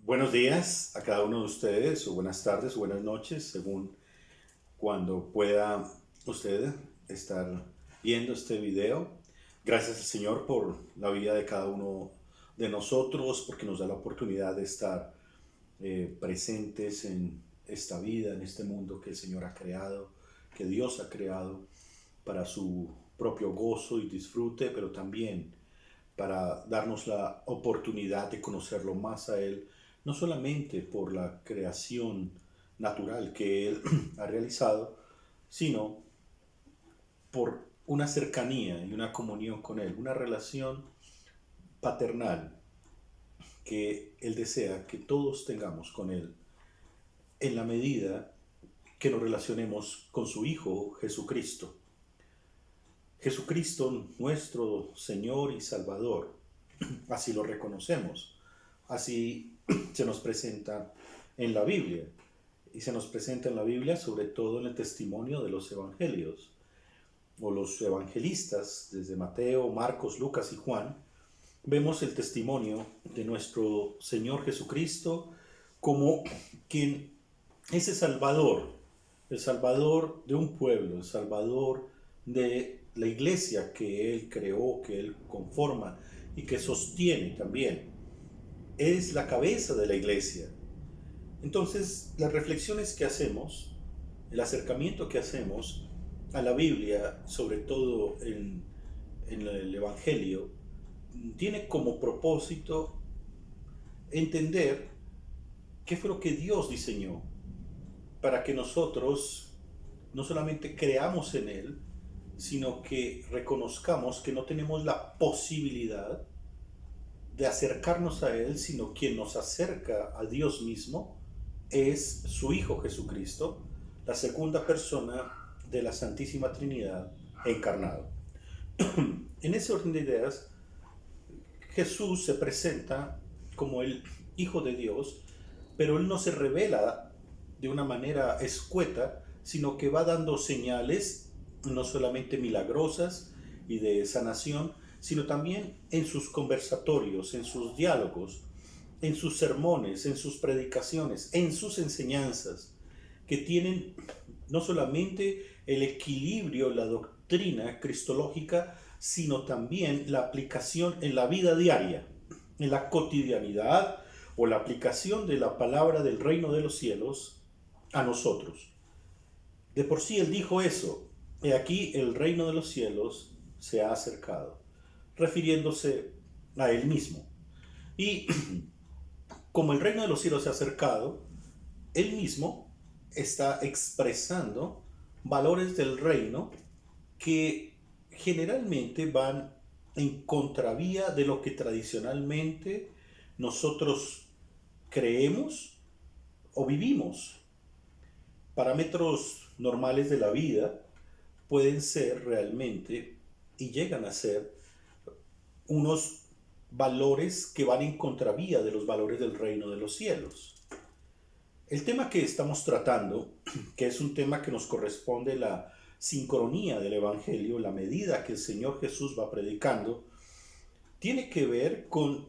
Buenos días a cada uno de ustedes, o buenas tardes, o buenas noches, según cuando pueda usted estar viendo este video. Gracias al Señor por la vida de cada uno de nosotros, porque nos da la oportunidad de estar presentes en esta vida, en este mundo que el Señor ha creado, que Dios ha creado para su propio gozo y disfrute, pero también para darnos la oportunidad de conocerlo más a Él, no solamente por la creación natural que Él ha realizado, sino por una cercanía y una comunión con Él, una relación paternal que Él desea que todos tengamos con Él, en la medida que nos relacionemos con su Hijo Jesucristo. Jesucristo, nuestro Señor y Salvador, así lo reconocemos, así se nos presenta en la Biblia, y se nos presenta en la Biblia sobre todo en el testimonio de los evangelios, o los evangelistas, desde Mateo, Marcos, Lucas y Juan. Vemos el testimonio de nuestro Señor Jesucristo como quien es el Salvador de un pueblo, el Salvador de la iglesia que Él creó, que Él conforma y que sostiene también. Es la cabeza de la iglesia. Entonces, las reflexiones que hacemos, el acercamiento que hacemos a la Biblia, sobre todo en el Evangelio, tiene como propósito entender qué fue lo que Dios diseñó para que nosotros no solamente creamos en Él, sino que reconozcamos que no tenemos la posibilidad de acercarnos a Él, sino quien nos acerca a Dios mismo es su Hijo Jesucristo, la segunda persona de la Santísima Trinidad encarnado. En ese orden de ideas, Jesús se presenta como el Hijo de Dios, pero Él no se revela de una manera escueta, sino que va dando señales, no solamente milagrosas y de sanación, sino también en sus conversatorios, en sus diálogos, en sus sermones, en sus predicaciones, en sus enseñanzas, que tienen no solamente el equilibrio, la doctrina cristológica, sino también la aplicación en la vida diaria, en la cotidianidad o la aplicación de la palabra del reino de los cielos a nosotros. De por sí Él dijo eso: he aquí el reino de los cielos se ha acercado, refiriéndose a Él mismo. Y como el reino de los cielos se ha acercado, Él mismo está expresando valores del reino que generalmente van en contravía de lo que tradicionalmente nosotros creemos o vivimos. Parámetros normales de la vida pueden ser realmente y llegan a ser unos valores que van en contravía de los valores del reino de los cielos. El tema que estamos tratando, que es un tema que nos corresponde la sincronía del Evangelio, la medida que el Señor Jesús va predicando, tiene que ver con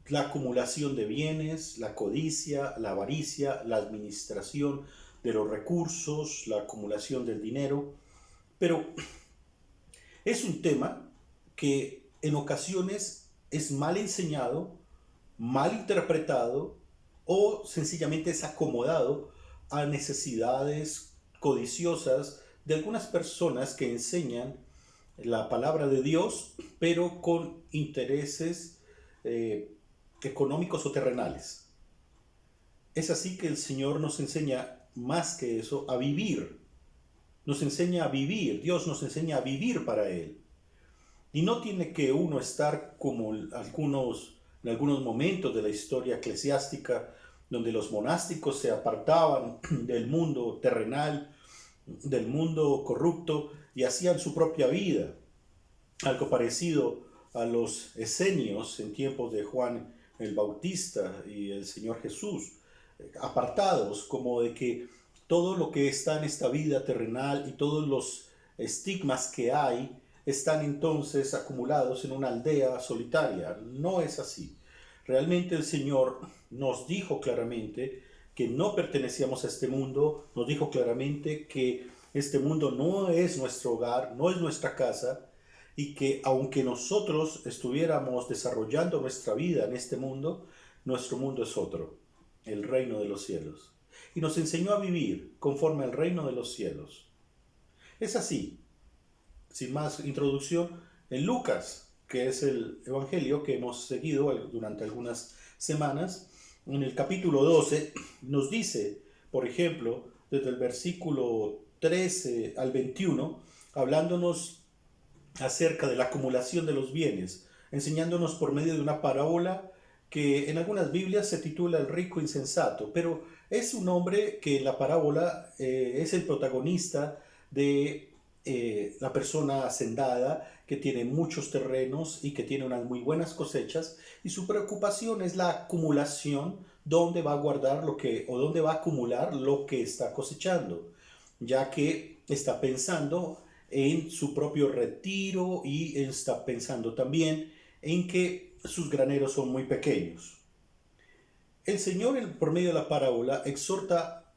la acumulación de bienes, la codicia, la avaricia, la administración de los recursos, la acumulación del dinero, pero es un tema que en ocasiones es mal enseñado, mal interpretado o sencillamente es acomodado a necesidades codiciosas de algunas personas que enseñan la palabra de Dios, pero con intereses eh, económicos o terrenales. Es así que el Señor nos enseña más que eso a vivir. Nos enseña a vivir. Dios nos enseña a vivir para Él. Y no tiene que uno estar como en algunos momentos de la historia eclesiástica, donde los monásticos se apartaban del mundo terrenal, del mundo corrupto, y hacían su propia vida. Algo parecido a los esenios en tiempos de Juan el Bautista y el Señor Jesús, apartados como de que todo lo que está en esta vida terrenal y todos los estigmas que hay están entonces acumulados en una aldea solitaria. No es así. Realmente el Señor nos dijo claramente que no pertenecíamos a este mundo, nos dijo claramente que este mundo no es nuestro hogar, no es nuestra casa, y que aunque nosotros estuviéramos desarrollando nuestra vida en este mundo, nuestro mundo es otro, el reino de los cielos. Y nos enseñó a vivir conforme al reino de los cielos. Es así, sin más introducción, en Lucas, que es el evangelio que hemos seguido durante algunas semanas, en el capítulo 12 nos dice, por ejemplo, desde el versículo 13 al 21, hablándonos acerca de la acumulación de los bienes, enseñándonos por medio de una parábola que en algunas Biblias se titula El rico insensato, pero es un hombre que en la parábola es el protagonista de la persona hacendada que tiene muchos terrenos y que tiene unas muy buenas cosechas, y su preocupación es la acumulación, dónde va a guardar lo que, o dónde va a acumular lo que está cosechando, ya que está pensando en su propio retiro y está pensando también en que sus graneros son muy pequeños. El Señor, por medio de la parábola, exhorta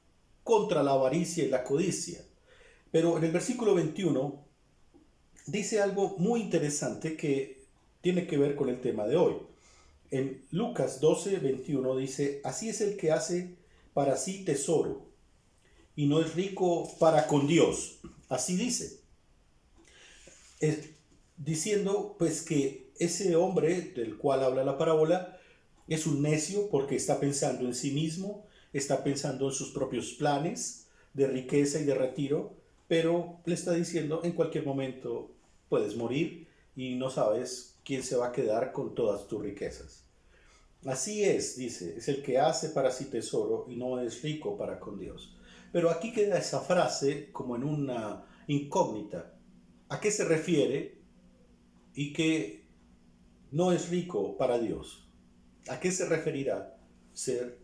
contra la avaricia y la codicia, pero en el versículo 21 dice algo muy interesante que tiene que ver con el tema de hoy. En Lucas 12:21 dice, así es el que hace para sí tesoro y no es rico para con Dios. Así dice. Diciendo pues que ese hombre del cual habla la parábola es un necio porque está pensando en sí mismo, está pensando en sus propios planes de riqueza y de retiro, pero le está diciendo en cualquier momento puedes morir y no sabes quién se va a quedar con todas tus riquezas. Así es, dice, es el que hace para sí tesoro y no es rico para con Dios. Pero aquí queda esa frase como en una incógnita. ¿A qué se refiere y que no es rico para Dios? ¿A qué se referirá ser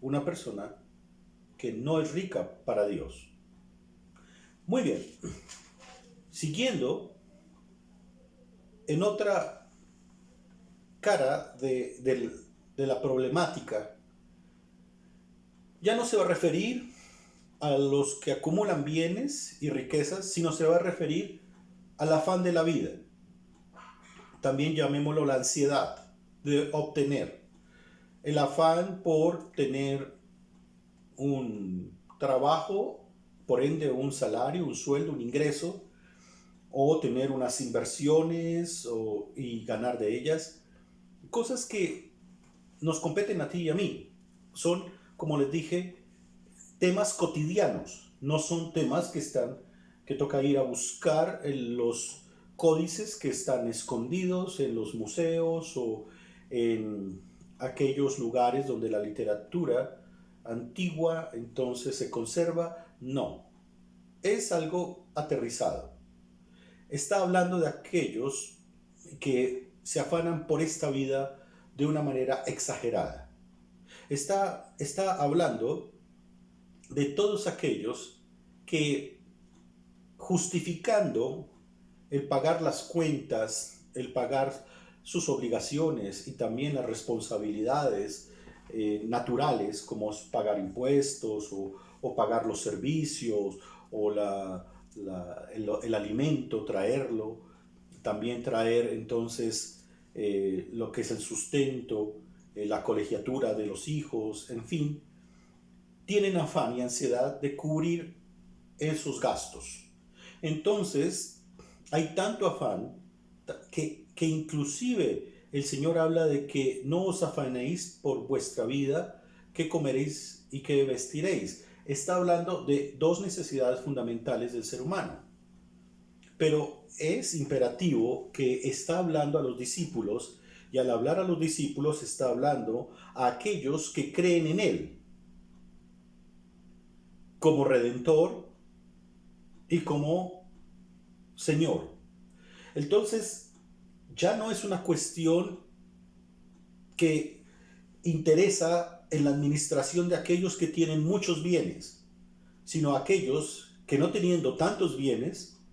una persona que no es rica para Dios? Muy bien, siguiendo en otra cara de la problemática, ya no se va a referir a los que acumulan bienes y riquezas, sino se va a referir al afán de la vida. También llamémoslo la ansiedad de obtener, el afán por tener un trabajo, por ende un salario, un sueldo, un ingreso, o tener unas inversiones y ganar de ellas, cosas que nos competen a ti y a mí. Son, como les dije, temas cotidianos, no son temas que toca ir a buscar en los códices que están escondidos en los museos o en aquellos lugares donde la literatura antigua entonces se conserva. No, es algo aterrizado. Está hablando de aquellos que se afanan por esta vida de una manera exagerada. Está hablando de todos aquellos que, justificando el pagar las cuentas, el pagar sus obligaciones y también las responsabilidades naturales, como pagar impuestos o pagar los servicios o el alimento, traerlo, también traer entonces lo que es el sustento, la colegiatura de los hijos, en fin, tienen afán y ansiedad de cubrir esos gastos. Entonces, hay tanto afán que inclusive el Señor habla de que no os afanéis por vuestra vida, qué comeréis y qué vestiréis. Está hablando de dos necesidades fundamentales del ser humano. Pero es imperativo que está hablando a los discípulos, y al hablar a los discípulos está hablando a aquellos que creen en Él como Redentor y como Señor. Entonces, ya no es una cuestión que interesa en la administración de aquellos que tienen muchos bienes, sino aquellos que no teniendo tantos bienes,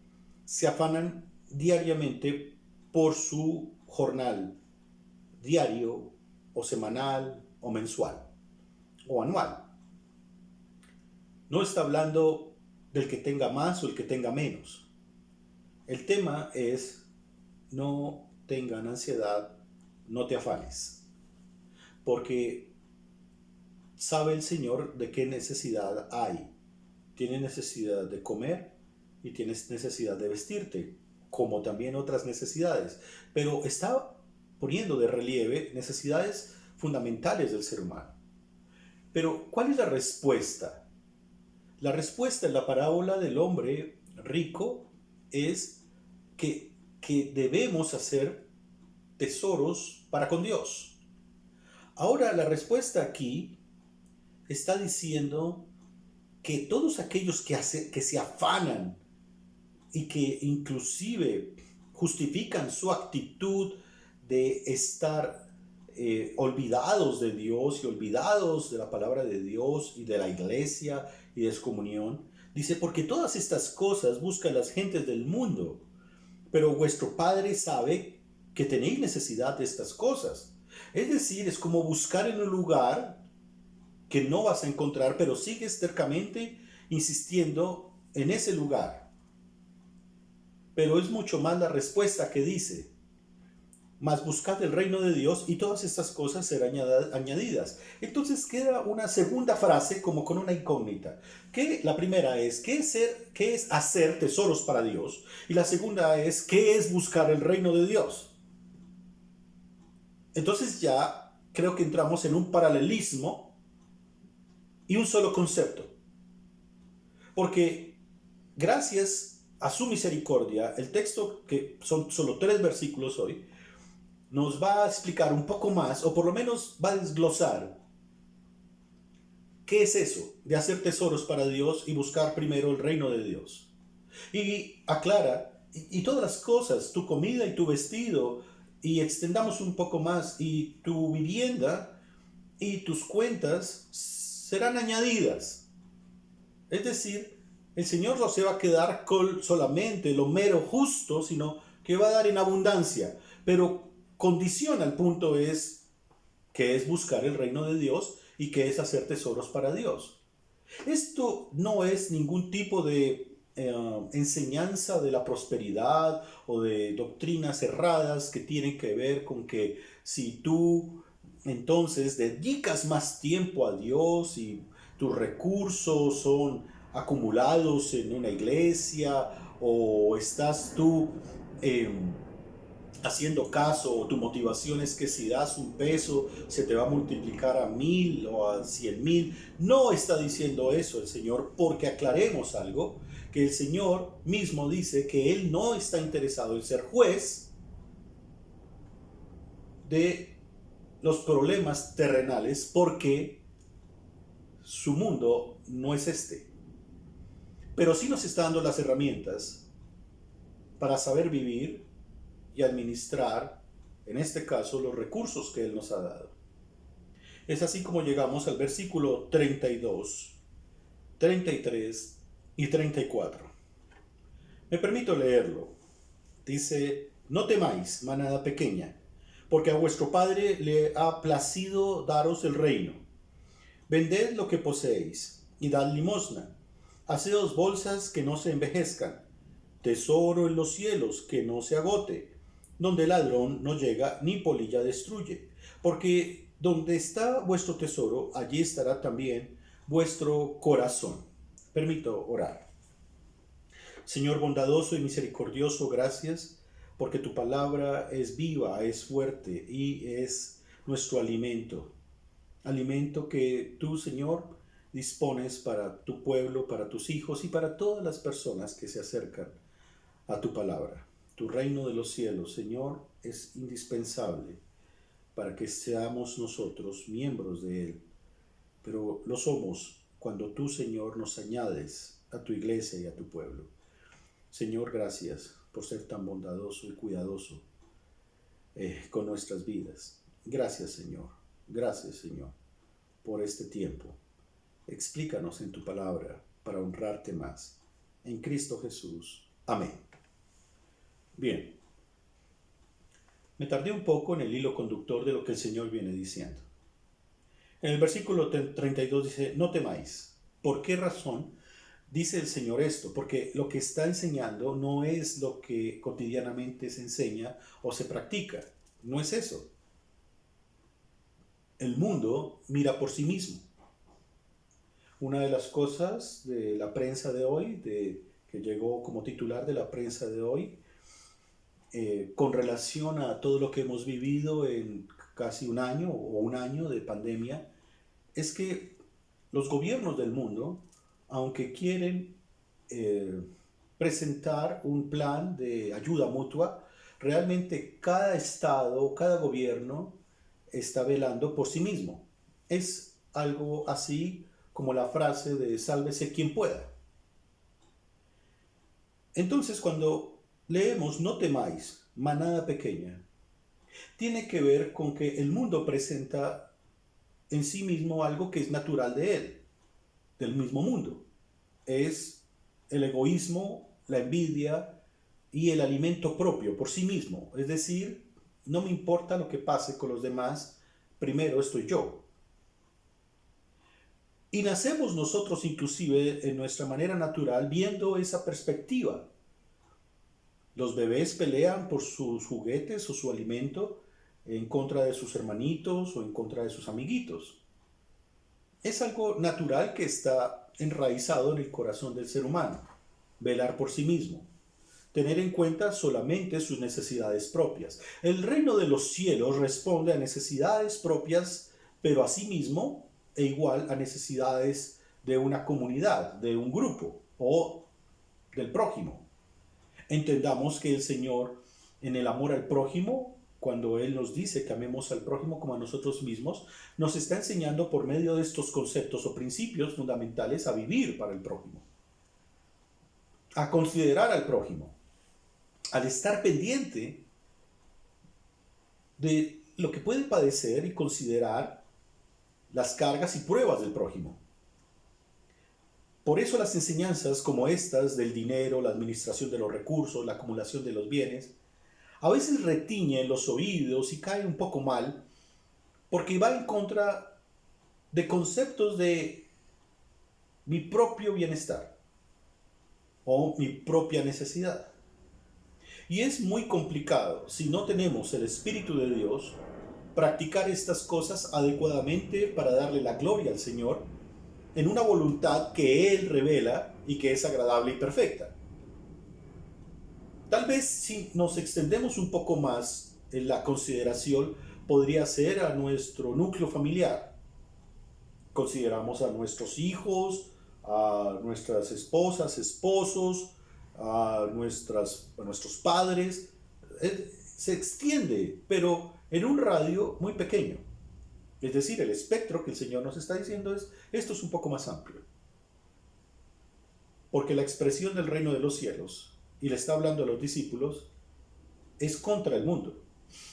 se afanan diariamente por su jornal diario o semanal, o mensual, o anual. No está hablando del que tenga más o el que tenga menos. El tema es: no tengan ansiedad, no te afanes, porque sabe el Señor de qué necesidad hay. Tienes necesidad de comer y tienes necesidad de vestirte, como también otras necesidades. Pero está poniendo de relieve necesidades fundamentales del ser humano. Pero, ¿cuál es la respuesta? La respuesta en la parábola del hombre rico es que debemos hacer tesoros para con Dios. Ahora, la respuesta aquí está diciendo que todos aquellos que se afanan y que inclusive justifican su actitud de estar olvidados de Dios y olvidados de la palabra de Dios y de la iglesia y de su comunión, dice: porque todas estas cosas buscan las gentes del mundo, pero vuestro Padre sabe que tenéis necesidad de estas cosas. Es decir, es como buscar en un lugar que no vas a encontrar, pero sigues tercamente insistiendo en ese lugar. Pero es mucho más la respuesta que dice: mas buscad el reino de Dios y todas estas cosas serán añadidas. Entonces queda una segunda frase como con una incógnita. Que la primera es: ¿qué es hacer tesoros para Dios? Y la segunda es: ¿qué es buscar el reino de Dios? Entonces ya creo que entramos en un paralelismo y un solo concepto. Porque gracias a su misericordia, el texto, que son solo 3 versículos hoy, nos va a explicar un poco más, o por lo menos va a desglosar qué es eso de hacer tesoros para Dios y buscar primero el reino de Dios. Y aclara: y todas las cosas, tu comida y tu vestido, y extendamos un poco más, y tu vivienda y tus cuentas serán añadidas. Es decir, el Señor no se va a quedar con solamente lo mero justo, sino que va a dar en abundancia. Pero condiciona, el punto es que es buscar el reino de Dios y que es hacer tesoros para Dios. Esto no es ningún tipo de enseñanza de la prosperidad o de doctrinas erradas que tienen que ver con que si tú entonces dedicas más tiempo a Dios y tus recursos son acumulados en una iglesia, o estás tú haciendo caso, o tu motivación es que si das un peso se te va a multiplicar a 1000 o a 100,000. No está diciendo eso el Señor, porque aclaremos algo: que el Señor mismo dice que Él no está interesado en ser juez de los problemas terrenales, porque su mundo no es este. Pero sí nos está dando las herramientas para saber vivir y administrar, en este caso, los recursos que Él nos ha dado. Es así como llegamos al versículo 32, 33 y 34. Me permito leerlo. Dice: no temáis, manada pequeña, porque a vuestro Padre le ha placido daros el reino. Vended lo que poseéis y dad limosna. Haceos bolsas que no se envejezcan, tesoro en los cielos que no se agote, donde ladrón no llega ni polilla destruye. Porque donde está vuestro tesoro, allí estará también vuestro corazón. Permito orar. Señor bondadoso y misericordioso, gracias porque tu palabra es viva, es fuerte y es nuestro alimento. Alimento que tú, Señor, dispones para tu pueblo, para tus hijos y para todas las personas que se acercan a tu palabra. Tu reino de los cielos, Señor, es indispensable para que seamos nosotros miembros de él. Pero lo somos cuando tú, Señor, nos añades a tu iglesia y a tu pueblo. Señor, gracias por ser tan bondadoso y cuidadoso con nuestras vidas. Gracias, Señor. Gracias, Señor, por este tiempo. Explícanos en tu palabra para honrarte más. En Cristo Jesús. Amén. Bien. Me tardé un poco en el hilo conductor de lo que el Señor viene diciendo. En el versículo 32 dice, no temáis. ¿Por qué razón dice el Señor esto? Porque lo que está enseñando no es lo que cotidianamente se enseña o se practica. No es eso. El mundo mira por sí mismo. Una de las cosas de la prensa de hoy, que llegó como titular de la prensa de hoy, con relación a todo lo que hemos vivido en casi un año o un año de pandemia, es que los gobiernos del mundo, aunque quieren eh, presentar un plan de ayuda mutua, realmente cada estado, cada gobierno está velando por sí mismo. Es algo así como la frase de sálvese quien pueda. Entonces, cuando leemos no temáis, manada pequeña, tiene que ver con que el mundo presenta en sí mismo algo que es natural de él, del mismo mundo. Es el egoísmo, la envidia y el alimento propio por sí mismo. Es decir, no me importa lo que pase con los demás, primero estoy yo. Y nacemos nosotros inclusive en nuestra manera natural viendo esa perspectiva. Los bebés pelean por sus juguetes o su alimento en contra de sus hermanitos o en contra de sus amiguitos. Es algo natural que está enraizado en el corazón del ser humano, velar por sí mismo, tener en cuenta solamente sus necesidades propias. El reino de los cielos responde a necesidades propias, pero asimismo e igual a necesidades de una comunidad, de un grupo o del prójimo. Entendamos que el Señor, en el amor al prójimo, cuando Él nos dice que amemos al prójimo como a nosotros mismos, nos está enseñando por medio de estos conceptos o principios fundamentales a vivir para el prójimo, a considerar al prójimo, al estar pendiente de lo que puede padecer y considerar las cargas y pruebas del prójimo. Por eso las enseñanzas como estas del dinero, la administración de los recursos, la acumulación de los bienes, a veces retiñen los oídos y caen un poco mal, porque va en contra de conceptos de mi propio bienestar o mi propia necesidad. Y es muy complicado, si no tenemos el Espíritu de Dios, practicar estas cosas adecuadamente para darle la gloria al Señor en una voluntad que Él revela y que es agradable y perfecta. Tal vez si nos extendemos un poco más en la consideración, podría ser a nuestro núcleo familiar. Consideramos a nuestros hijos, a nuestras esposas, esposos, a nuestros padres. Se extiende, pero en un radio muy pequeño. Es decir, el espectro que el Señor nos está diciendo es, esto es un poco más amplio. Porque la expresión del reino de los cielos, y le está hablando a los discípulos, es contra el mundo.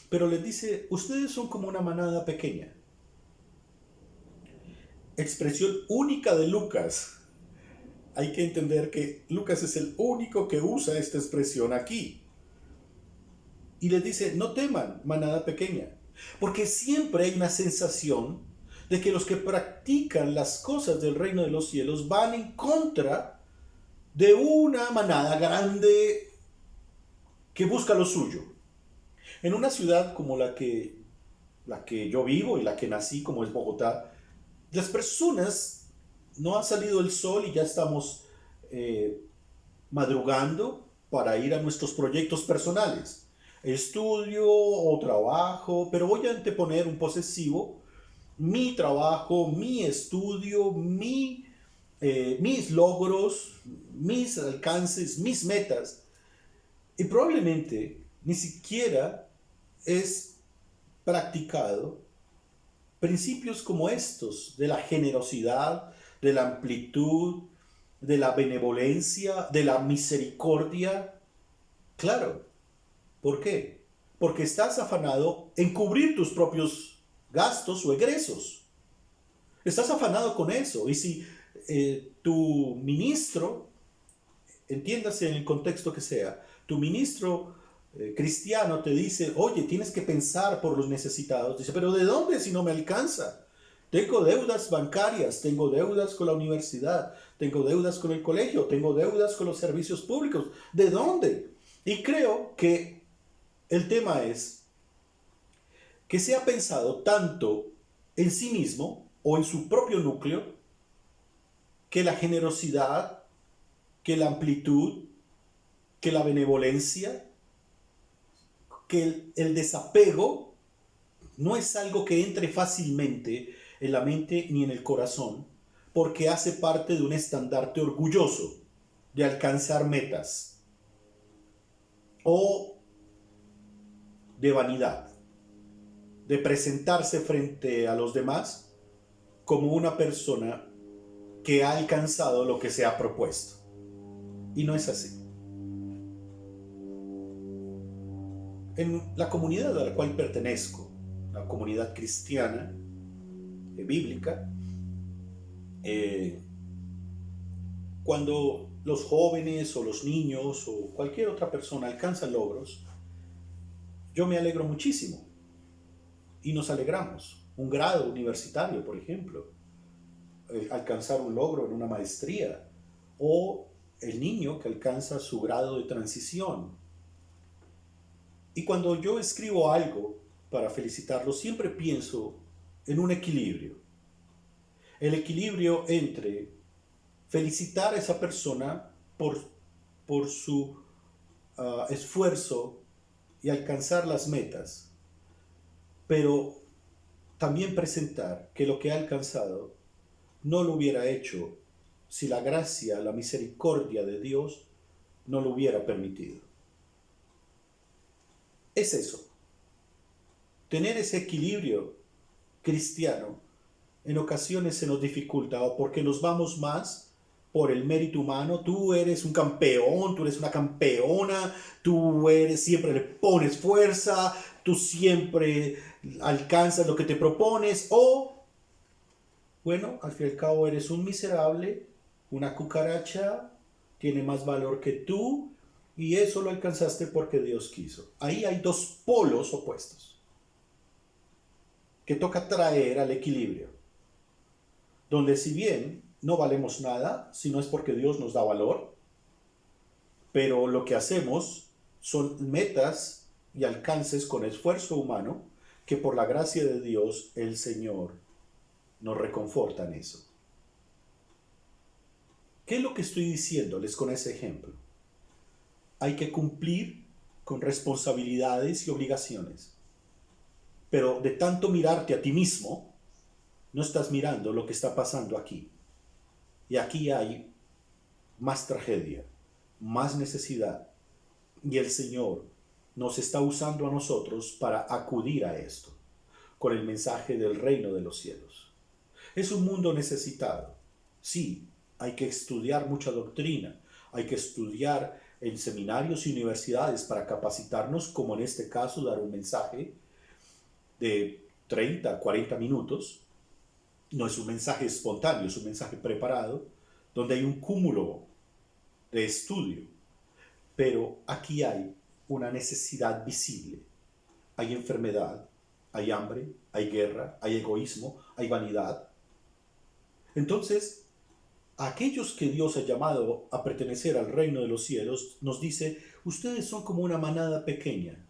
Pero les dice, ustedes son como una manada pequeña. Expresión única de Lucas. Hay que entender que Lucas es el único que usa esta expresión aquí. Y les dice, no teman, manada pequeña. Porque siempre hay una sensación de que los que practican las cosas del reino de los cielos van en contra de una manada grande que busca lo suyo. En una ciudad como la que yo vivo y la que nací, como es Bogotá, las personas, no ha salido el sol y ya estamos madrugando para ir a nuestros proyectos personales. Estudio o trabajo, pero voy a anteponer un posesivo, mi trabajo, mi estudio, mis logros, mis alcances, mis metas. Y probablemente ni siquiera es practicado principios como estos, de la generosidad, de la amplitud, de la benevolencia, de la misericordia. Claro, ¿por qué? Porque estás afanado en cubrir tus propios gastos o egresos. Estás afanado con eso. Y si tu ministro, entiéndase en el contexto que sea, tu ministro cristiano te dice, oye, tienes que pensar por los necesitados. Dice, pero ¿de dónde si no me alcanza? Tengo deudas bancarias, tengo deudas con la universidad, tengo deudas con el colegio, tengo deudas con los servicios públicos. ¿De dónde? Y creo que el tema es que se ha pensado tanto en sí mismo o en su propio núcleo que la generosidad, que la amplitud, que la benevolencia, que el desapego no es algo que entre fácilmente en la mente ni en el corazón, porque hace parte de un estandarte orgulloso de alcanzar metas o de vanidad, de presentarse frente a los demás como una persona que ha alcanzado lo que se ha propuesto. Y no es así. En la comunidad a la cual pertenezco, la comunidad cristiana, bíblica, cuando los jóvenes o los niños o cualquier otra persona alcanzan logros, yo me alegro muchísimo y nos alegramos. Un grado universitario, por ejemplo, alcanzar un logro en una maestría, o el niño que alcanza su grado de transición. Y cuando yo escribo algo para felicitarlo, siempre pienso en un equilibrio. El equilibrio entre felicitar a esa persona por su esfuerzo y alcanzar las metas, pero también presentar que lo que ha alcanzado no lo hubiera hecho si la gracia, la misericordia de Dios no lo hubiera permitido. Es eso. Tener ese equilibrio cristiano en ocasiones se nos dificulta, o porque nos vamos más por el mérito humano. Tú eres un campeón, tú eres una campeona, siempre le pones fuerza, tú siempre alcanzas lo que te propones, o, bueno, al fin y al cabo eres un miserable, una cucaracha, tiene más valor que tú, y eso lo alcanzaste porque Dios quiso. Ahí hay dos polos opuestos que toca traer al equilibrio, donde si bien no valemos nada, si no es porque Dios nos da valor, pero lo que hacemos son metas y alcances con esfuerzo humano, que por la gracia de Dios el Señor nos reconforta en eso. ¿Qué es lo que estoy diciéndoles con ese ejemplo? Hay que cumplir con responsabilidades y obligaciones, pero de tanto mirarte a ti mismo, no estás mirando lo que está pasando aquí. Y aquí hay más tragedia, más necesidad, y el Señor nos está usando a nosotros para acudir a esto, con el mensaje del reino de los cielos. Es un mundo necesitado. Sí, hay que estudiar mucha doctrina, hay que estudiar en seminarios y universidades para capacitarnos, como en este caso, dar un mensaje de 30, 40 minutos. No es un mensaje espontáneo, es un mensaje preparado, donde hay un cúmulo de estudio. Pero aquí hay una necesidad visible. Hay enfermedad, hay hambre, hay guerra, hay egoísmo, hay vanidad. Entonces, aquellos que Dios ha llamado a pertenecer al reino de los cielos, nos dice, ustedes son como una manada pequeña,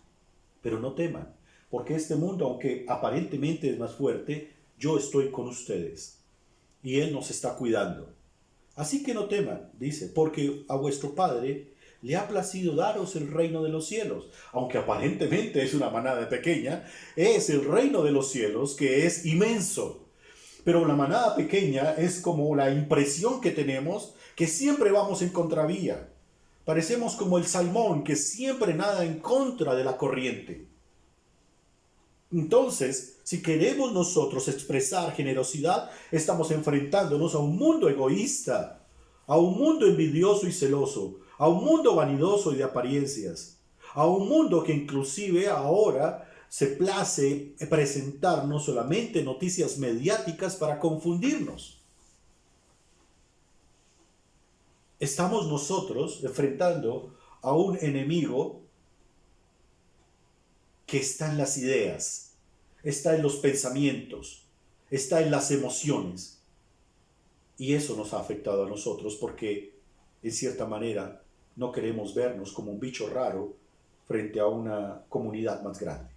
pero no teman, porque este mundo, aunque aparentemente es más fuerte, yo estoy con ustedes, y Él nos está cuidando. Así que no teman, dice, porque a vuestro Padre le ha placido daros el reino de los cielos. Aunque aparentemente es una manada pequeña, es el reino de los cielos que es inmenso. Pero la manada pequeña es como la impresión que tenemos que siempre vamos en contravía. Parecemos como el salmón que siempre nada en contra de la corriente. Entonces, si queremos nosotros expresar generosidad, estamos enfrentándonos a un mundo egoísta, a un mundo envidioso y celoso, a un mundo vanidoso y de apariencias, a un mundo que inclusive ahora se place presentarnos solamente noticias mediáticas para confundirnos. Estamos nosotros enfrentando a un enemigo que está en las ideas, está en los pensamientos, está en las emociones. Y eso nos ha afectado a nosotros porque, en cierta manera, no queremos vernos como un bicho raro frente a una comunidad más grande.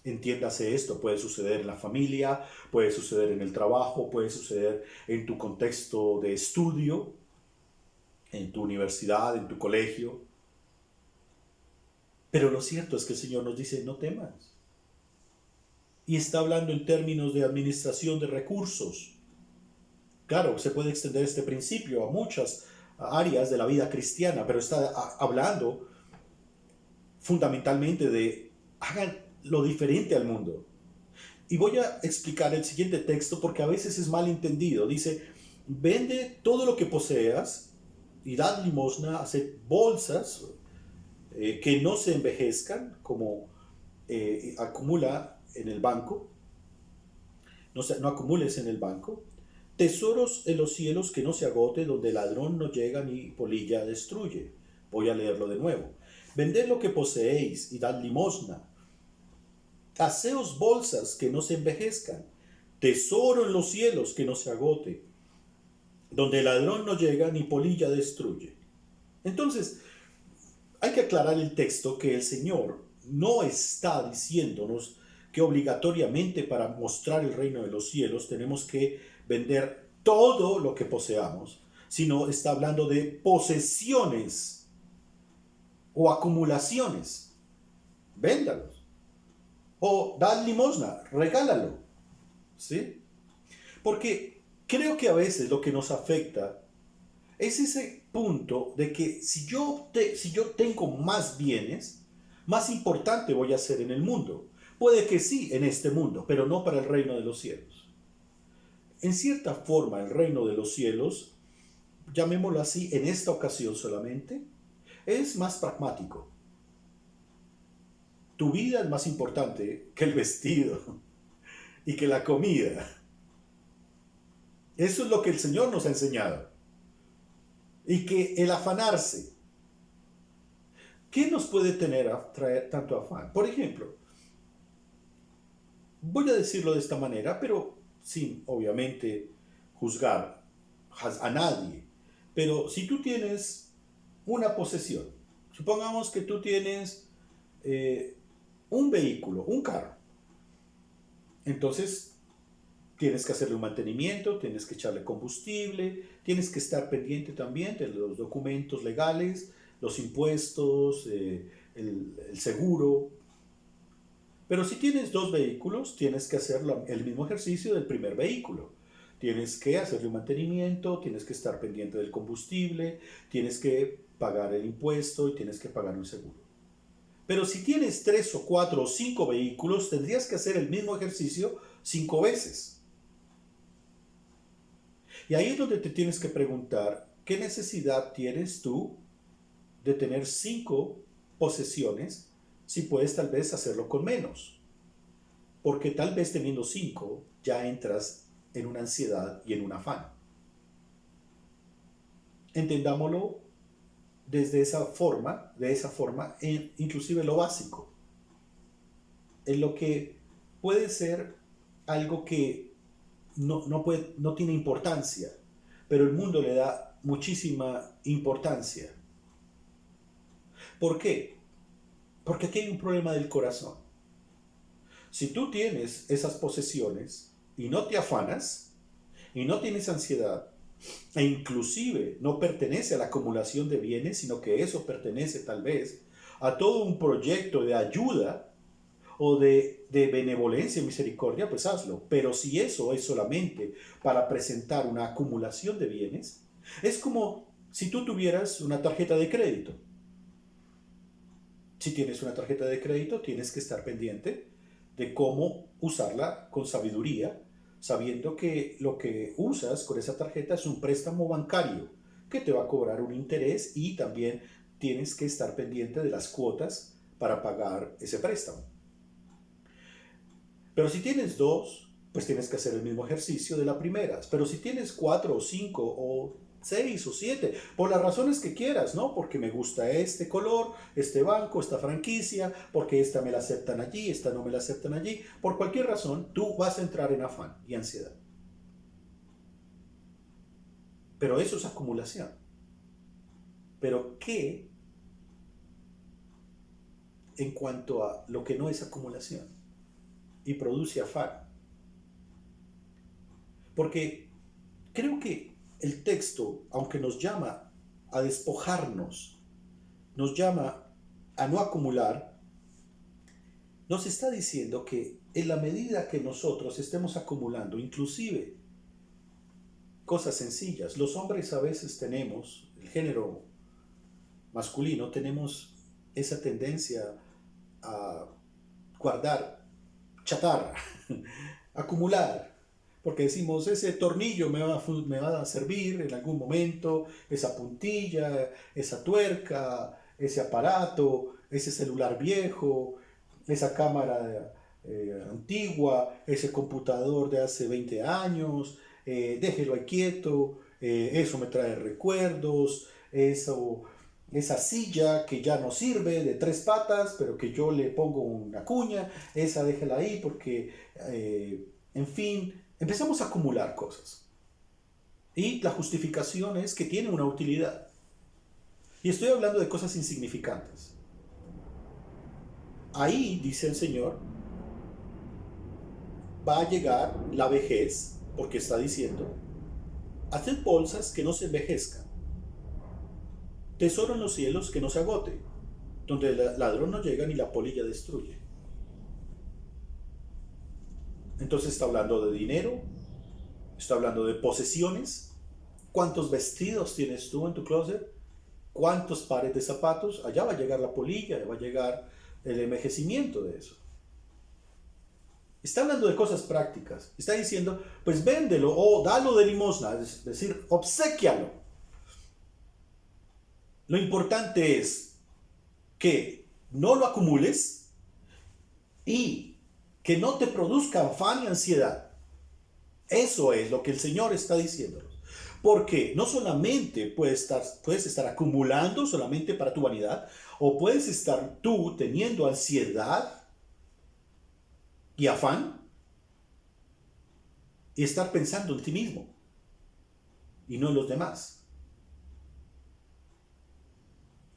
Entiéndase esto, puede suceder en la familia, puede suceder en el trabajo, puede suceder en tu contexto de estudio, en tu universidad, en tu colegio. Pero lo cierto es que el Señor nos dice, no temas. Y está hablando en términos de administración de recursos. Claro, se puede extender este principio a muchas áreas de la vida cristiana, pero está hablando fundamentalmente de hagan lo diferente al mundo. Y voy a explicar el siguiente texto porque a veces es mal entendido. Dice, vende todo lo que poseas y dad limosna, haced bolsas que no se envejezcan, como acumula en el banco, no acumules en el banco, tesoros en los cielos que no se agote, donde el ladrón no llega ni polilla destruye. Voy a leerlo de nuevo. Vended lo que poseéis y dad limosna. Haceos bolsas que no se envejezcan, tesoro en los cielos que no se agote, donde el ladrón no llega ni polilla destruye. Entonces, hay que aclarar el texto que el Señor no está diciéndonos que obligatoriamente para mostrar el reino de los cielos tenemos que vender todo lo que poseamos, sino está hablando de posesiones o acumulaciones. Véndalos. O dad limosna, regálalo. ¿Sí? Porque creo que a veces lo que nos afecta es ese punto de que si yo tengo más bienes, más importante voy a ser en el mundo. Puede que sí, en este mundo, pero no para el reino de los cielos. En cierta forma, el reino de los cielos, llamémoslo así, en esta ocasión solamente, es más pragmático. Tu vida es más importante que el vestido y que la comida. Eso es lo que el Señor nos ha enseñado. Y que el afanarse, ¿qué nos puede traer tanto afán? Por ejemplo, voy a decirlo de esta manera, pero sin obviamente juzgar a nadie. Pero si tú tienes una posesión, supongamos que tú tienes un vehículo, un carro, entonces tienes que hacerle un mantenimiento, tienes que echarle combustible, tienes que estar pendiente también de los documentos legales, los impuestos, el seguro. Pero si tienes dos vehículos, tienes que hacer el mismo ejercicio del primer vehículo. Tienes que hacerle un mantenimiento, tienes que estar pendiente del combustible, tienes que pagar el impuesto y tienes que pagar un seguro. Pero si tienes 3 o 4 o 5 vehículos, tendrías que hacer el mismo ejercicio 5 veces. Y ahí es donde te tienes que preguntar, ¿qué necesidad tienes tú de tener 5 posesiones si puedes tal vez hacerlo con menos? Porque tal vez teniendo 5 ya entras en una ansiedad y en un afán. Entendámoslo desde esa forma, inclusive lo básico, en lo que puede ser algo que no tiene importancia, pero el mundo le da muchísima importancia. ¿Por qué? Porque aquí hay un problema del corazón. Si tú tienes esas posesiones y no te afanas y no tienes ansiedad, e inclusive no pertenece a la acumulación de bienes, sino que eso pertenece tal vez a todo un proyecto de ayuda o de benevolencia y misericordia, pues hazlo. Pero si eso es solamente para presentar una acumulación de bienes, es como si tú tuvieras una tarjeta de crédito. Si tienes una tarjeta de crédito, tienes que estar pendiente de cómo usarla con sabiduría, sabiendo que lo que usas con esa tarjeta es un préstamo bancario que te va a cobrar un interés y también tienes que estar pendiente de las cuotas para pagar ese préstamo. Pero si tienes 2, pues tienes que hacer el mismo ejercicio de la primera. Pero si tienes 4 o 5 o 6 o 7, por las razones que quieras, ¿no? Porque me gusta este color, este banco, esta franquicia, porque esta me la aceptan allí, esta no me la aceptan allí. Por cualquier razón, tú vas a entrar en afán y ansiedad. Pero eso es acumulación. Pero ¿qué en cuanto a lo que no es acumulación y produce afán? Porque creo que el texto, aunque nos llama a despojarnos, nos llama a no acumular, nos está diciendo que en la medida que nosotros estemos acumulando, inclusive cosas sencillas, los hombres a veces tenemos, el género masculino, tenemos esa tendencia a guardar chatarra, acumular, porque decimos, ese tornillo me va a servir en algún momento, esa puntilla, esa tuerca, ese aparato, ese celular viejo, esa cámara antigua, ese computador de hace 20 años, déjelo ahí quieto, eso me trae recuerdos, eso, esa silla que ya no sirve de 3 patas, pero que yo le pongo una cuña, esa déjela ahí porque, en fin, empezamos a acumular cosas. Y la justificación es que tiene una utilidad. Y estoy hablando de cosas insignificantes. Ahí, dice el Señor, va a llegar la vejez, porque está diciendo, haced bolsas que no se envejezcan, tesoro en los cielos que no se agote, donde el ladrón no llega ni la polilla destruye. Entonces está hablando de dinero, está hablando de posesiones. ¿Cuántos vestidos tienes tú en tu closet? ¿Cuántos pares de zapatos? Allá va a llegar la polilla, allá va a llegar el envejecimiento de eso. Está hablando de cosas prácticas. Está diciendo, pues véndelo o dalo de limosna, es decir, obséquialo. Lo importante es que no lo acumules y que no te produzca afán y ansiedad. Eso es lo que el Señor está diciéndonos. Porque no solamente puedes estar acumulando solamente para tu vanidad, o puedes estar tú teniendo ansiedad y afán y estar pensando en ti mismo y no en los demás.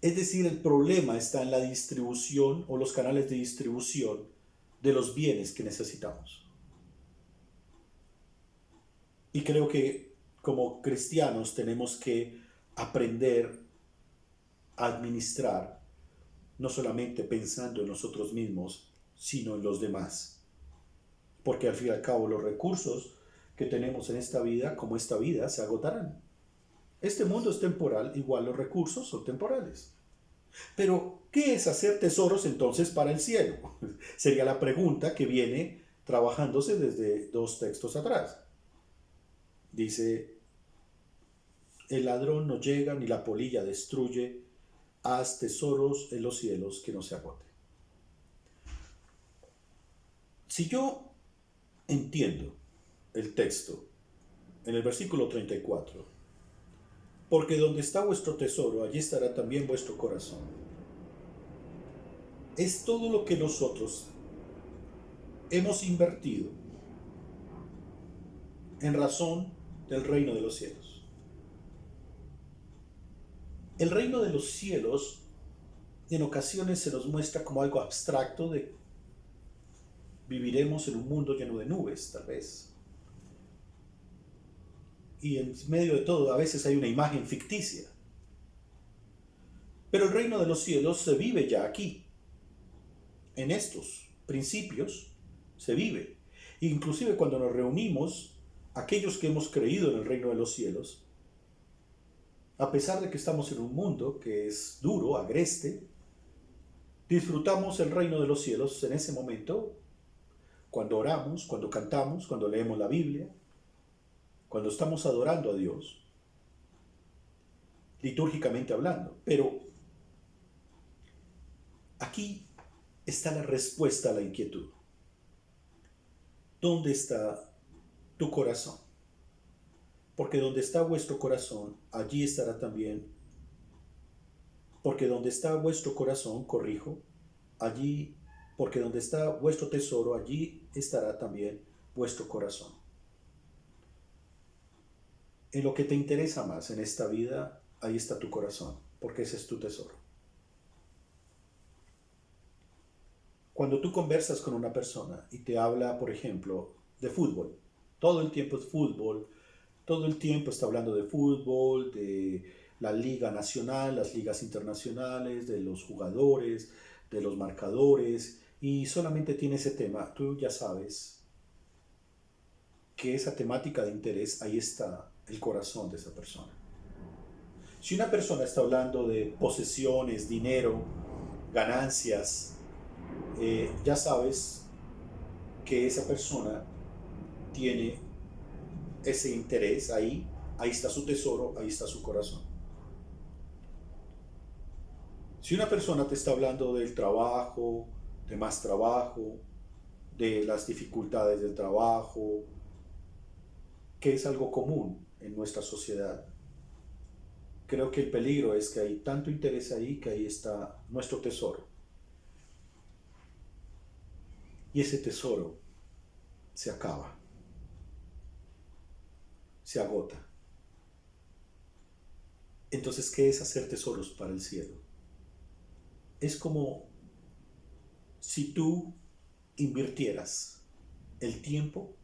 Es decir, el problema está en la distribución o los canales de distribución de los bienes que necesitamos. Y creo que como cristianos tenemos que aprender a administrar, no solamente pensando en nosotros mismos, sino en los demás. Porque al fin y al cabo los recursos que tenemos en esta vida, como esta vida, se agotarán. Este mundo es temporal, igual los recursos son temporales. Pero, ¿qué es hacer tesoros entonces para el cielo? Sería la pregunta que viene trabajándose desde 2 textos atrás. Dice, el ladrón no llega ni la polilla destruye, haz tesoros en los cielos que no se agoten. Si yo entiendo el texto en el versículo 34, porque donde está vuestro tesoro, allí estará también vuestro corazón. Es todo lo que nosotros hemos invertido en razón del reino de los cielos. El reino de los cielos en ocasiones se nos muestra como algo abstracto de viviremos en un mundo lleno de nubes, tal vez. Y en medio de todo a veces hay una imagen ficticia. Pero el reino de los cielos se vive ya aquí. En estos principios se vive. Inclusive cuando nos reunimos, aquellos que hemos creído en el reino de los cielos, a pesar de que estamos en un mundo que es duro, agreste, disfrutamos el reino de los cielos en ese momento, cuando oramos, cuando cantamos, cuando leemos la Biblia, cuando estamos adorando a Dios, litúrgicamente hablando. Pero aquí está la respuesta a la inquietud. ¿Dónde está tu corazón? Porque donde está vuestro corazón, allí estará también. Porque donde está vuestro corazón, corrijo, allí, porque donde está vuestro tesoro, allí estará también vuestro corazón. En lo que te interesa más en esta vida, ahí está tu corazón, porque ese es tu tesoro. Cuando tú conversas con una persona y te habla, por ejemplo, de fútbol, todo el tiempo es fútbol, todo el tiempo está hablando de fútbol, de la liga nacional, las ligas internacionales, de los jugadores, de los marcadores, y solamente tiene ese tema, tú ya sabes que esa temática de interés, ahí está el corazón de esa persona. Si una persona está hablando de posesiones, dinero, ganancias, ya sabes que esa persona tiene ese interés ahí, ahí está su tesoro, ahí está su corazón. Si una persona te está hablando del trabajo, de más trabajo, de las dificultades del trabajo, que es algo común en nuestra sociedad, creo que el peligro es que hay tanto interés ahí que ahí está nuestro tesoro. Y ese tesoro se acaba, se agota. Entonces, ¿qué es hacer tesoros para el cielo? Es como si tú invirtieras el tiempo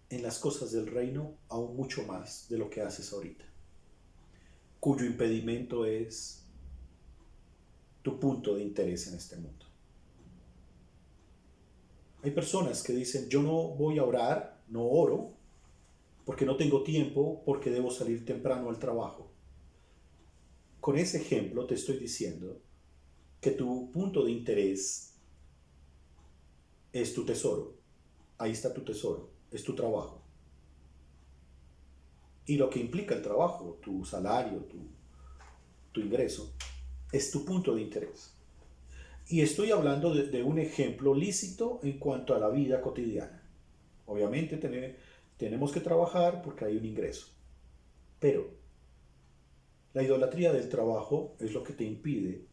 en las cosas del reino aún mucho más de lo que haces ahorita, cuyo impedimento es tu punto de interés en este mundo. Hay personas que dicen, yo no voy a orar, no oro, porque no tengo tiempo, porque debo salir temprano al trabajo. Con ese ejemplo te estoy diciendo que tu punto de interés es tu tesoro. Ahí está tu tesoro, es tu trabajo. Y lo que implica el trabajo, tu salario, tu ingreso, es tu punto de interés. Y estoy hablando de un ejemplo lícito en cuanto a la vida cotidiana. Obviamente tenemos que trabajar porque hay un ingreso. Pero la idolatría del trabajo es lo que te impide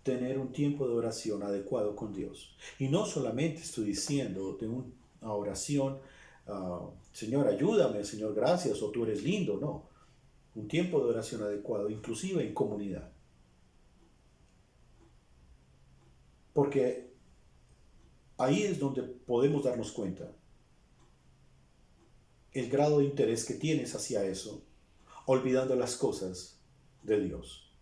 tener un tiempo de oración adecuado con Dios. Y no solamente estoy diciendo de una oración, Señor, ayúdame, Señor, gracias, o tú eres lindo, no. Un tiempo de oración adecuado, inclusive en comunidad. Porque ahí es donde podemos darnos cuenta el grado de interés que tienes hacia eso, olvidando las cosas de Dios.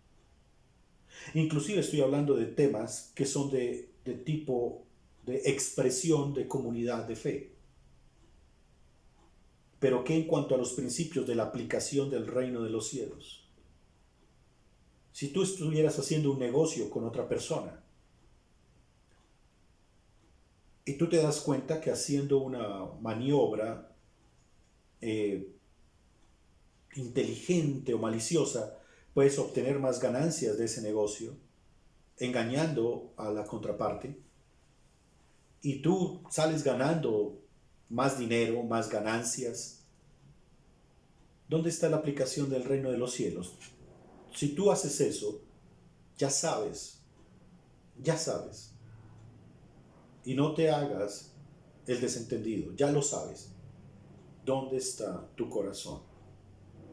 Inclusive estoy hablando de temas que son de tipo de expresión de comunidad de fe, pero que en cuanto a los principios de la aplicación del reino de los cielos, si tú estuvieras haciendo un negocio con otra persona y tú te das cuenta que haciendo una maniobra inteligente o maliciosa puedes obtener más ganancias de ese negocio, engañando a la contraparte, y tú sales ganando más dinero, más ganancias, ¿dónde está la aplicación del reino de los cielos? Si tú haces eso, ya sabes, ya sabes, y no te hagas el desentendido, ya lo sabes, ¿dónde está tu corazón?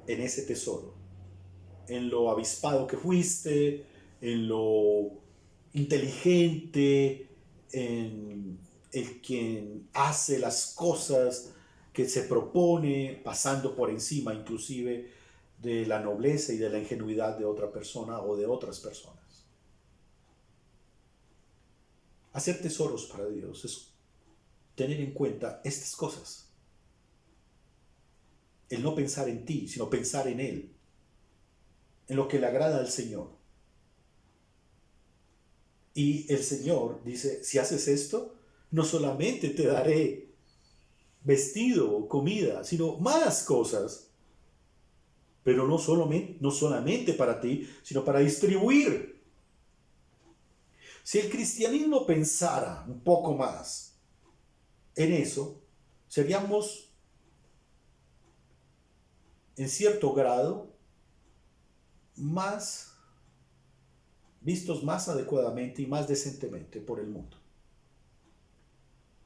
En ese tesoro, en lo avispado que fuiste, en lo inteligente, en el quien hace las cosas que se propone, pasando por encima inclusive de la nobleza y de la ingenuidad de otra persona o de otras personas. Hacer tesoros para Dios es tener en cuenta estas cosas. El no pensar en ti, sino pensar en Él, en lo que le agrada al Señor. Y el Señor dice, si haces esto, no solamente te daré vestido o comida, sino más cosas. Pero no solamente para ti, sino para distribuir. Si el cristianismo pensara un poco más en eso, seríamos en cierto grado, vistos más adecuadamente y más decentemente por el mundo.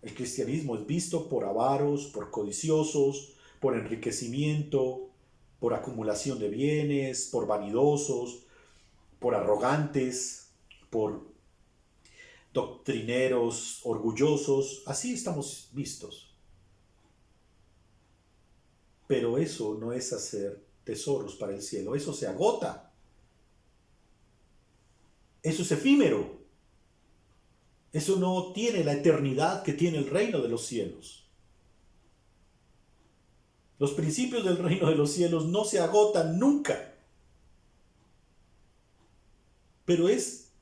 El cristianismo es visto por avaros, por codiciosos, por enriquecimiento, por acumulación de bienes, por vanidosos, por arrogantes, por doctrineros orgullosos. Así estamos vistos. Pero eso no es hacer tesoros para el cielo. Eso se agota. Eso es efímero. Eso no tiene la eternidad que tiene el reino de los cielos. Los principios del reino de los cielos no se agotan nunca. Pero es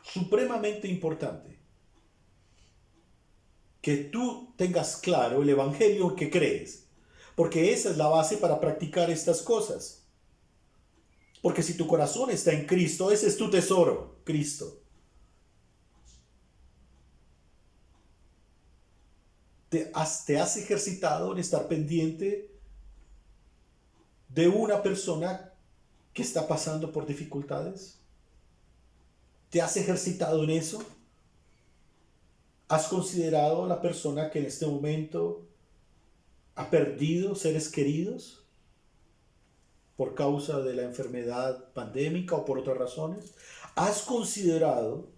supremamente importante que tú tengas claro el evangelio que crees, porque esa es la base para practicar estas cosas. Porque si tu corazón está en Cristo, ese es tu tesoro, Cristo. ¿Te has ejercitado en estar pendiente de una persona que está pasando por dificultades? ¿Te has ejercitado en eso? ¿Has considerado a la persona que en este momento ha perdido seres queridos por causa de la enfermedad pandémica o por otras razones? ¿Has considerado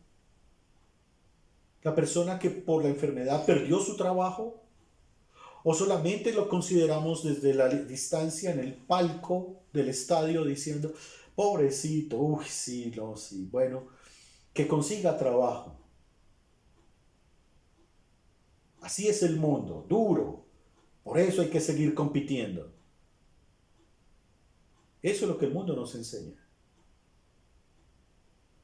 la persona que por la enfermedad perdió su trabajo? ¿O solamente lo consideramos desde la distancia en el palco del estadio diciendo, pobrecito, uy, sí, no, sí, bueno, que consiga trabajo? Así es el mundo, duro. Por eso hay que seguir compitiendo. Eso es lo que el mundo nos enseña.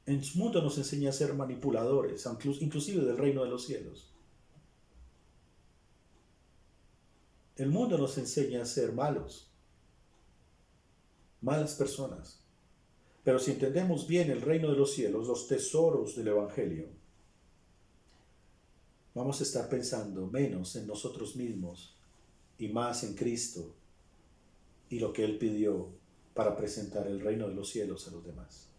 El mundo nos enseña a ser manipuladores, inclusive del reino de los cielos. El mundo nos enseña a ser malos, malas personas. Pero si entendemos bien el reino de los cielos, los tesoros del Evangelio, vamos a estar pensando menos en nosotros mismos y más en Cristo y lo que Él pidió para presentar el reino de los cielos a los demás.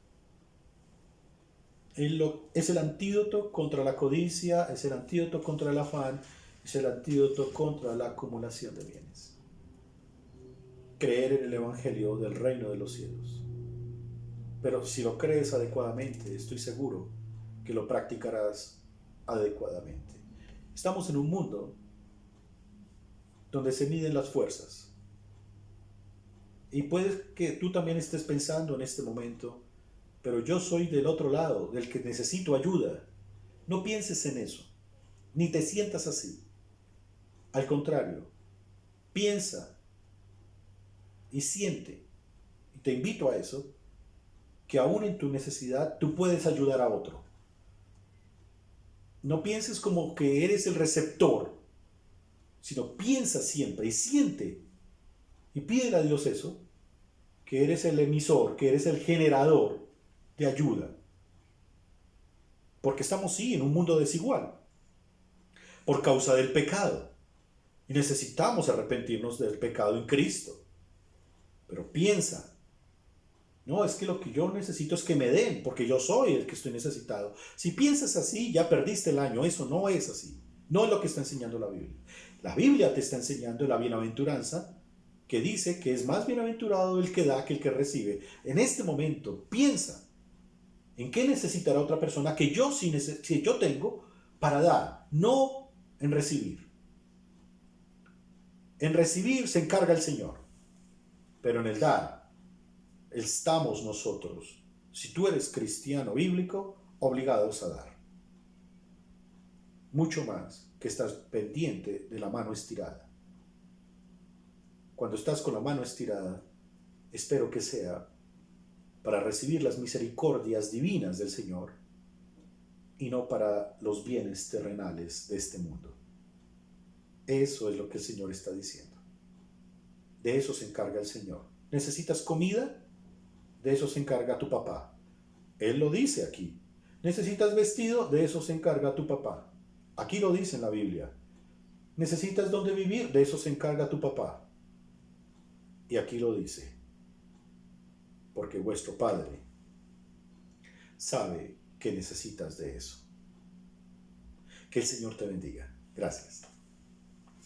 Es el antídoto contra la codicia, es el antídoto contra el afán, es el antídoto contra la acumulación de bienes. Creer en el Evangelio del reino de los cielos. Pero si lo crees adecuadamente, estoy seguro que lo practicarás adecuadamente. Estamos en un mundo donde se miden las fuerzas. Y puede que tú también estés pensando en este momento, pero yo soy del otro lado, del que necesito ayuda. No pienses en eso, ni te sientas así. Al contrario, piensa y siente, y te invito a eso, que aún en tu necesidad tú puedes ayudar a otro. No pienses como que eres el receptor, sino piensa siempre y siente y pídele a Dios eso, que eres el emisor, que eres el generador de ayuda. Porque estamos, sí, en un mundo desigual, por causa del pecado. Y necesitamos arrepentirnos del pecado en Cristo. Pero piensa, no, es que lo que yo necesito es que me den, porque yo soy el que estoy necesitado. Si piensas así, ya perdiste el año. Eso no es así. No es lo que está enseñando la Biblia. La Biblia te está enseñando la bienaventuranza, que dice que es más bienaventurado el que da que el que recibe. En este momento, piensa en qué necesitará otra persona que yo si yo tengo para dar, no en recibir. En recibir se encarga el Señor, pero en el dar estamos nosotros, si tú eres cristiano bíblico, obligados a dar. Mucho más que estás pendiente de la mano estirada. Cuando estás con la mano estirada, espero que sea para recibir las misericordias divinas del Señor y no para los bienes terrenales de este mundo. Eso es lo que el Señor está diciendo. De eso se encarga el Señor. ¿Necesitas comida? De eso se encarga tu papá. Él lo dice aquí. ¿Necesitas vestido? De eso se encarga tu papá. Aquí lo dice en la Biblia. ¿Necesitas dónde vivir? De eso se encarga tu papá. Y aquí lo dice, porque vuestro Padre sabe que necesitas de eso. Que el Señor te bendiga. Gracias.